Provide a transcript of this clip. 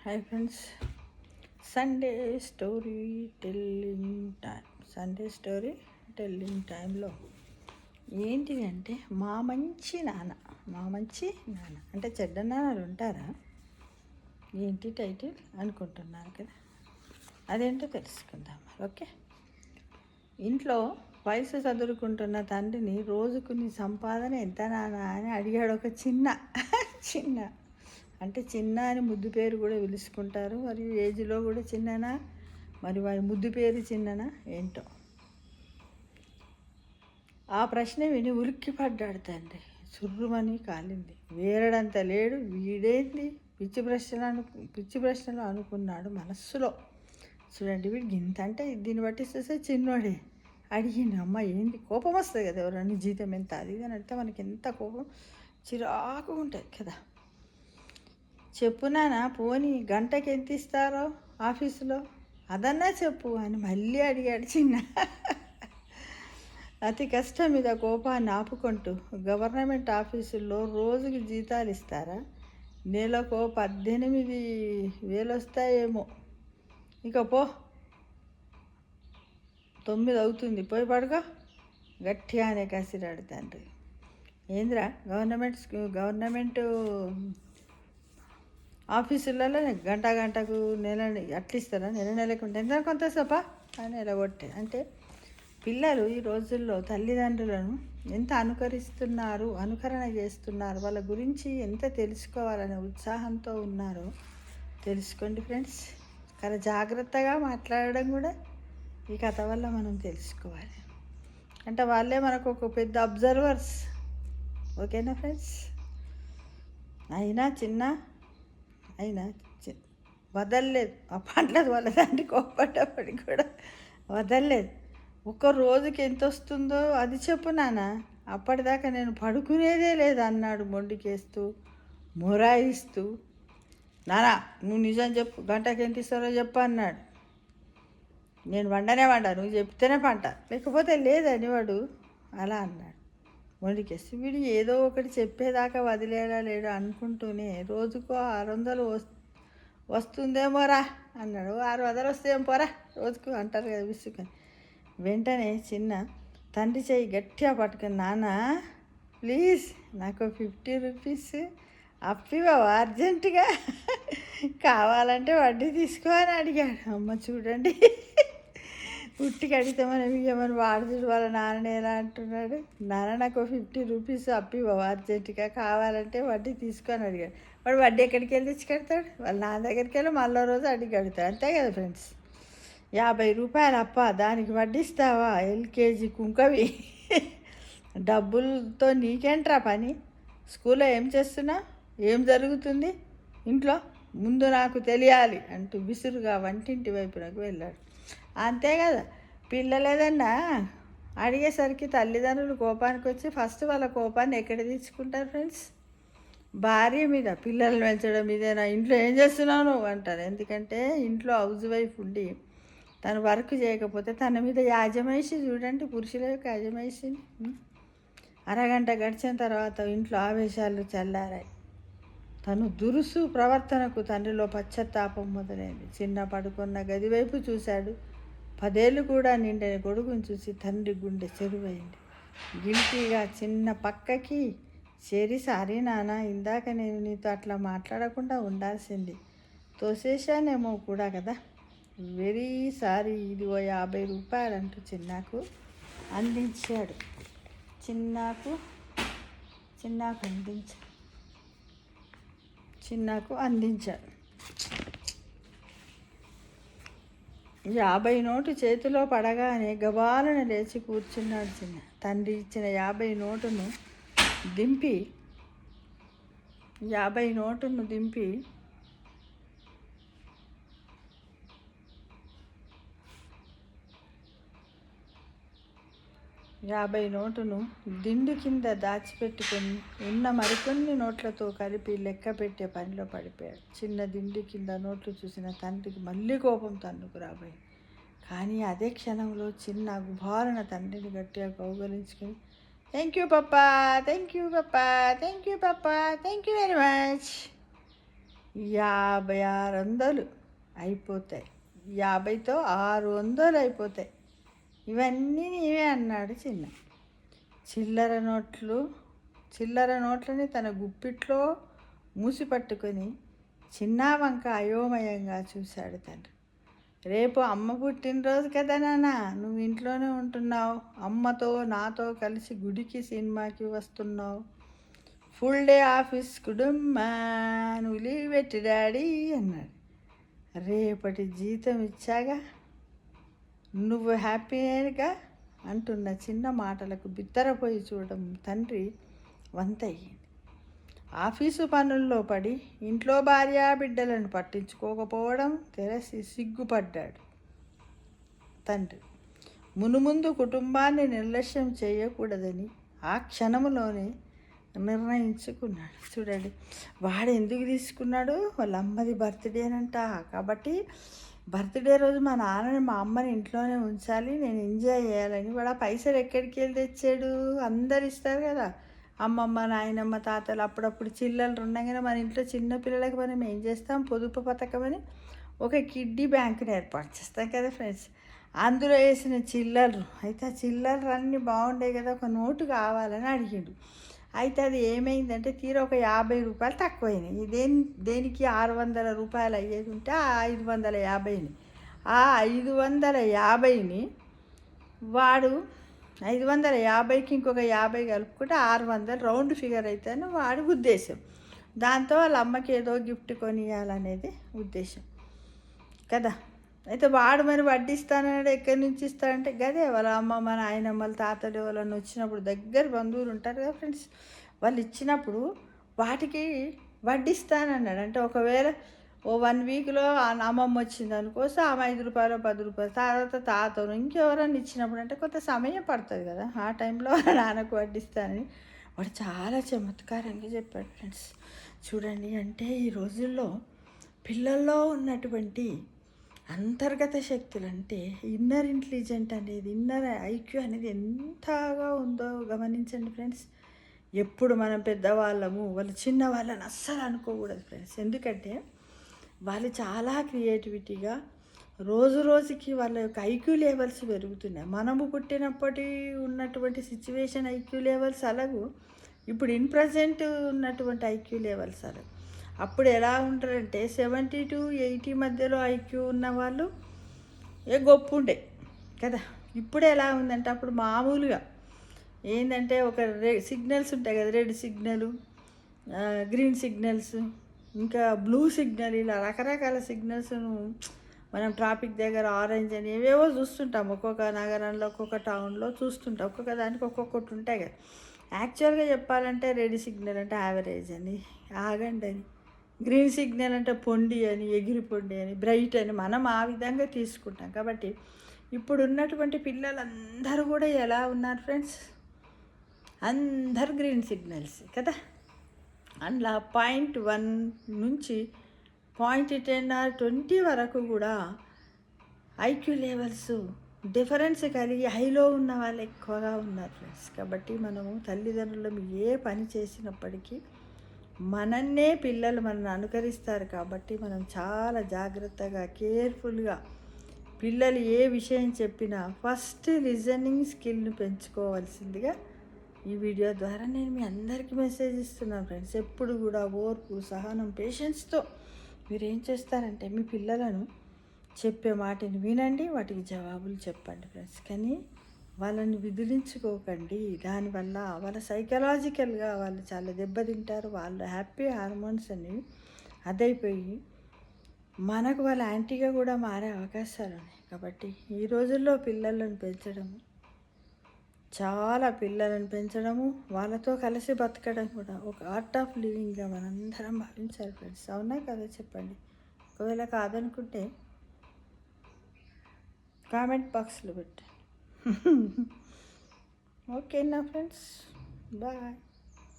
Hi friends, Sunday story telling time. Sunday story telling టైంలో ఏంటిది అంటే మా మంచి నాన్న అంటే చెడ్డ నాన్నలు ఉంటారా? ఏంటి టైటిల్ అనుకుంటున్నారు కదా, అదేంటో తెలుసుకుందాం. ఓకే, ఇంట్లో వయసు చదువుకుంటున్న తండ్రిని రోజుకు నీ సంపాదన ఎంత నాన్న అని అడిగాడు ఒక చిన్న అంటే చిన్న అని ముద్దు పేరు కూడా పిలుచుకుంటారు. మరియు ఏజ్లో కూడా చిన్ననా, మరి వారి ముద్దు పేరు చిన్ననా ఏంటో. ఆ ప్రశ్న విని ఉలిక్కి పడ్డాడు తండ్రి. సుర్రుమని కాలింది. వేరడంత లేడు వీడేంది పిచ్చి ప్రశ్నలు అనుకున్నాడు మనస్సులో. చూడండి, వీడికి ఇంత అంటే దీన్ని బట్టి చూస్తే చిన్నోడే. అడిగింది అమ్మ ఏంది, కోపం వస్తుంది కదా ఎవరన్నా జీతం ఎంత అది అని అంటే మనకి ఎంత కోపం చిరాకు ఉంటుంది కదా. చెప్పునానా పోనీ గంటకి ఎంత ఇస్తారో ఆఫీసులో అదన్నా చెప్పు అని మళ్ళీ అడిగాడు చిన్న. అతి కష్టం మీద కోపాన్ని ఆపుకుంటూ, గవర్నమెంట్ ఆఫీసుల్లో రోజుకి జీతాలు ఇస్తారా? నెలకు 18,000 వస్తాయేమో. ఇక పో, 9 అవుతుంది, పోయి పడుకో గట్టిగానే కసిరాడు తండ్రి. ఏంద్రా గవర్నమెంట్ ఆఫీసులలో గంటకు అట్లా ఇస్తారా? నెలకు ఉంటే ఎంత కొంతసేపా అని ఎలగొట్టే. అంటే పిల్లలు ఈ రోజుల్లో తల్లిదండ్రులను ఎంత అనుకరణ చేస్తున్నారు, వాళ్ళ గురించి ఎంత తెలుసుకోవాలనే ఉత్సాహంతో ఉన్నారో తెలుసుకోండి ఫ్రెండ్స్. చాలా జాగ్రత్తగా మాట్లాడడం కూడా ఈ కథ వల్ల మనం తెలుసుకోవాలి. అంటే వాళ్ళే మనకు ఒక పెద్ద అబ్జర్వర్స్. ఓకేనా ఫ్రెండ్స్? అయినా వదలలేదు. ఆ పండ్లది వాళ్ళ తండ్రి కోపడ్డప్పటికి కూడా వదలలేదు. ఒక్క రోజుకి ఎంత వస్తుందో అది చెప్పు నాన్న, అప్పటిదాకా నేను పడుకునేదే లేదు అన్నాడు మొండికేస్తూ మొరాయిస్తూ. నానా నువ్వు నిజం చెప్పు, గంటకి ఎంత ఇస్తారో చెప్పు అన్నాడు. నేను వండనే నువ్వు చెప్తేనే పంట, లేకపోతే లేదని వాడు అలా అన్నాడు మొండికేస్తూ. వీడు ఏదో ఒకటి చెప్పేదాకా వదిలేలా లేడు అనుకుంటూనే రోజుకు 600 వస్తుందేమోరా అన్నాడు. 600 వస్తేం పోరా రోజుకు అంటారు కదా విసుకొని. వెంటనే చిన్న తండ్రి చెయ్యి గట్టిగా పట్టుకుని, నాన్న ప్లీజ్ నాకు 50 రూపీస్ అప్పివ్వవా అర్జెంటుగా, కావాలంటే వడ్డీ తీసుకో అని అడిగాడు. అమ్మ చూడండి, పుట్టికి అడిగితే మనం ఇవ్వమని వాడుతుడు వాళ్ళ నాన్న ఎలా అంటున్నాడు. నాన్న నాకు 50 రూపీస్ అప్పివ్వవా అర్జెంటుగా, కావాలంటే వడ్డీ తీసుకొని అడిగాడు. వాడు వడ్డీ ఎక్కడికి వెళ్ళి తెచ్చి కడతాడు? వాళ్ళ నాన్న దగ్గరికి వెళ్ళి మళ్ళీ రోజు అడిగి కడతాడు. అంతే కదా ఫ్రెండ్స్. 50 రూపాయలు అప్ప, దానికి వడ్డిస్తావా? ఎల్కేజీ కుంకవి డబ్బులతో నీకేంట్రా పని? స్కూల్లో ఏం చేస్తున్నా, ఏం జరుగుతుంది ఇంట్లో, ముందు నాకు తెలియాలి అంటూ విసురుగా వంటింటి వైపునకు వెళ్ళాడు. అంతే కదా, పిల్లలు ఏదన్నా అడిగేసరికి తల్లిదండ్రులు కోపానికి వచ్చి ఫస్ట్ వాళ్ళ కోపాన్ని ఎక్కడ తెచ్చుకుంటారు ఫ్రెండ్స్? భార్య మీద, పిల్లలు పెంచడం మీదేనా, ఇంట్లో ఏం చేస్తున్నావు నువ్వు అంటారు. ఎందుకంటే ఇంట్లో హౌస్ వైఫ్ ఉండి తను వర్క్ చేయకపోతే తన మీద యాజమాయిషి. చూడండి, పురుషుల యొక్క యాజమాయిషిని. అరగంట గడిచిన తర్వాత ఇంట్లో ఆవేశాలు చల్లారాయి. తను దురుసు ప్రవర్తనకు తండ్రిలో పశ్చాత్తాపం మొదలైంది. చిన్న పడుకున్న గది వైపు చూశాడు. 10 ఏళ్ళు కూడా నిండిన కొడుకుని చూసి తండ్రి గుండె చెరువైంది. గిల్టీగా చిన్న పక్కకి చేరి, సారీ నాన్న, ఇందాక నేను నీతో అట్లా మాట్లాడకుండా ఉండాల్సింది, తోసేశానేమో కూడా కదా, వెరీ సారీ, ఇదిగో 50 రూపాయలు అంటూ చిన్నాకు అందించాడు. చిన్నాకు అందించాడు. 50 నోటు చేతిలో పడగానే గబాలను లేచి కూర్చున్నాడు చిన్న. తండ్రి ఇచ్చిన 50 నోటును దింపి 50 నోటును దిండు కింద దాచిపెట్టుకొని ఉన్న మరికొన్ని నోట్లతో కలిపి లెక్క పెట్టే పనిలో పడిపోయాడు. చిన్న దిండు కింద నోట్లు చూసిన తండ్రికి మళ్ళీ కోపం తన్నుకు రాబోయింది. కానీ అదే క్షణంలో చిన్న గుబారన తండ్రిని గట్టిగా కౌగలించుకొని, thank you papa, thank you papa, thank you papa, thank you very much, 5600 అయిపోతాయి. 50తో 600 అయిపోతాయి. ఇవన్నీ నీవే అన్నాడు చిన్న. చిల్లర నోట్లని తన గుప్పిట్లో మూసి పట్టుకొని చిన్నా వంక అయోమయంగా చూశాడు తండ్రి. రేపు అమ్మ పుట్టినరోజు కదా నాన్న, నువ్వు ఇంట్లోనే ఉంటున్నావు, అమ్మతో నాతో కలిసి గుడికి సినిమాకి వస్తున్నావు, ఫుల్ డే ఆఫీస్ కుడుమ్మా, నువ్వు లీవ్ పెట్టి డాడీ అన్నాడు. రేపటి జీతం ఇచ్చాగా, నువ్వు హ్యాపీగా అంటున్న చిన్న మాటలకు బిత్తరపోయి చూడడం తండ్రి వంతయ్యింది. ఆఫీసు పనుల్లో పడి ఇంట్లో భార్యా బిడ్డలను పట్టించుకోకపోవడం తెరసి సిగ్గుపడ్డాడు తండ్రి. మునుముందు కుటుంబాన్ని నిర్లక్ష్యం చేయకూడదని ఆ క్షణంలోనే నిర్ణయించుకున్నాడు. చూడండి, వాడు ఎందుకు తీసుకున్నాడు, వాళ్ళ అమ్మది బర్త్డేనంట కాబట్టి బర్త్డే రోజు మా నాన్నని మా అమ్మని ఇంట్లోనే ఉంచాలి, నేను ఎంజాయ్ చేయాలని. వాడు ఆ పైసలు ఎక్కడికి వెళ్ళి తెచ్చాడు, అందరు ఇస్తారు కదా, అమ్మమ్మ నాయనమ్మ తాతలు అప్పుడప్పుడు చిల్లలు ఉండగానే మన ఇంట్లో చిన్నపిల్లలకి మనం ఏం చేస్తాం, పొదుపు పథకం అని ఒక కిడ్డీ బ్యాంకుని ఏర్పాటు చేస్తాం కదా ఫ్రెండ్స్. అందులో వేసిన చిల్లలు అయితే ఆ చిల్లలు అన్నీ బాగుండే కదా, ఒక నోటు కావాలని అడిగిండు. అయితే అది ఏమైందంటే తీరా ఒక 50 రూపాయలు తక్కువైనాయి. దేనికి 600 రూపాయలు అయ్యేది ఉంటే ఆ 550ని, ఆ 550ని వాడు 550కి ఇంకొక 50 కలుపుకుంటే 600 రౌండ్ ఫిగర్ అవుతుందని వాడి ఉద్దేశం. దాంతో వాళ్ళ అమ్మకి ఏదో గిఫ్ట్ కొనియాలనేది ఉద్దేశం కదా. అయితే వాడు మరి వడ్డిస్తానన్నాడు, ఎక్కడి నుంచి ఇస్తాడంటే గదే వాళ్ళ అమ్మమ్మ నాయనమ్మలు తాతలు వాళ్ళని వచ్చినప్పుడు దగ్గర బంధువులు ఉంటారు కదా ఫ్రెండ్స్, వాళ్ళు ఇచ్చినప్పుడు వాటికి వడ్డిస్తానన్నాడు. అంటే ఒకవేళ ఓ 1 వీక్లో అమ్మమ్మ వచ్చింది అనుకోసం ఆమె 5 రూపాయలు 10 రూపాయలు, తర్వాత తాతను ఇంకెవరన్నా ఇచ్చినప్పుడు అంటే కొంత సమయం పడుతుంది కదా, ఆ టైంలో నాన్నకు వడ్డిస్తానని వాడు చాలా చమత్కారంగా చెప్పాడు ఫ్రెండ్స్. చూడండి, అంటే ఈ రోజుల్లో పిల్లల్లో ఉన్నటువంటి అంతర్గత శక్తులు, అంటే ఇన్నర్ ఇంటెలిజెంట్ అనేది, ఇన్నర్ ఐక్యూ అనేది ఎంతగా ఉందో గమనించండి ఫ్రెండ్స్. ఎప్పుడు మనం పెద్దవాళ్ళము వాళ్ళు చిన్న వాళ్ళని అస్సలు అనుకోకూడదు ఫ్రెండ్స్. ఎందుకంటే వాళ్ళు చాలా క్రియేటివిటీగా రోజు రోజుకి వాళ్ళ యొక్క ఐక్యూ లెవెల్స్ పెరుగుతున్నాయి. మనము పుట్టినప్పటి ఉన్నటువంటి సిచ్యువేషన్ ఐక్యూ లెవెల్స్ అలాగూ ఇప్పుడు ఇన్ ప్రజెంట్ ఉన్నటువంటి ఐక్యూ లెవెల్స్ అలాగూ. అప్పుడు ఎలా ఉంటారంటే 70 to 80 మధ్యలో ఐక్యూ ఉన్న వాళ్ళు గొప్ప ఉండే కదా. ఇప్పుడు ఎలా ఉందంటే అప్పుడు మామూలుగా ఏంటంటే ఒక సిగ్నల్స్ ఉంటాయి కదా, రెడ్ సిగ్నల్, గ్రీన్ సిగ్నల్స్, ఇంకా బ్లూ సిగ్నల్, ఇలా రకరకాల సిగ్నల్స్ను మనం ట్రాఫిక్ దగ్గర ఆరెంజ్ అని ఏవేవో చూస్తుంటాం. ఒక్కొక్క నగరంలో ఒక్కొక్క టౌన్లో చూస్తుంటాం, ఒక్కొక్క దానికి ఒక్కొక్కటి ఉంటాయి కదా. యాక్చువల్గా చెప్పాలంటే రెడ్ సిగ్నల్ అంటే యావరేజ్ అని, ఆగండి అని, గ్రీన్ సిగ్నల్ అంటే పొండి అని, ఎగిరి పొండి అని, బ్రైట్ అని మనం ఆ విధంగా తీసుకుంటాం. కాబట్టి ఇప్పుడు ఉన్నటువంటి పిల్లలందరూ కూడా ఎలా ఉన్నారు ఫ్రెండ్స్, అందరు గ్రీన్ సిగ్నల్స్ కదా. అందులో 0.1 నుంచి 0.10 or 20 వరకు కూడా ఐక్యూ లెవెల్స్ డిఫరెన్స్ కలిగి హైలో ఉన్న వాళ్ళు ఎక్కువగా ఉన్నారు ఫ్రెండ్స్. కాబట్టి మనము తల్లిదండ్రులు ఏ పని చేసినప్పటికీ మనన్నే పిల్లలు మనల్ని అనుకరిస్తారు. కాబట్టి మనం చాలా జాగ్రత్తగా కేర్ఫుల్గా పిల్లలు ఏ విషయం చెప్పినా ఫస్ట్ లిజనింగ్ స్కిల్ని పెంచుకోవాల్సిందిగా ఈ వీడియో ద్వారా నేను మీ అందరికీ మెసేజ్ ఇస్తున్నాను ఫ్రెండ్స్. ఎప్పుడు కూడా ఓర్పు, సహనం, పేషెన్స్తో మీరు ఏం చేస్తారంటే మీ పిల్లలను చెప్పే మాటని వినండి, వాటికి జవాబులు చెప్పండి ఫ్రెండ్స్. కానీ వాళ్ళని విదిలించుకోకండి. దానివల్ల వాళ్ళ సైకలాజికల్గా వాళ్ళు చాలా దెబ్బతింటారు. వాళ్ళ హ్యాపీ హార్మోన్స్ అని అదైపోయి మనకు వాళ్ళ యాంటీగా కూడా మారే అవకాశాలు ఉన్నాయి. కాబట్టి ఈ రోజుల్లో పిల్లలను పెంచడము వాళ్ళతో కలిసి బతకడం కూడా ఒక ఆర్ట్ ఆఫ్ లివింగ్గా మనందరం భావించాలి ఫ్రెండ్స్. అవునా కదా చెప్పండి. ఒకవేళ కాదనుకుంటే కామెంట్ బాక్స్లో పెట్టండి. ఓకేనా ఫ్రెండ్స్, బాయ్.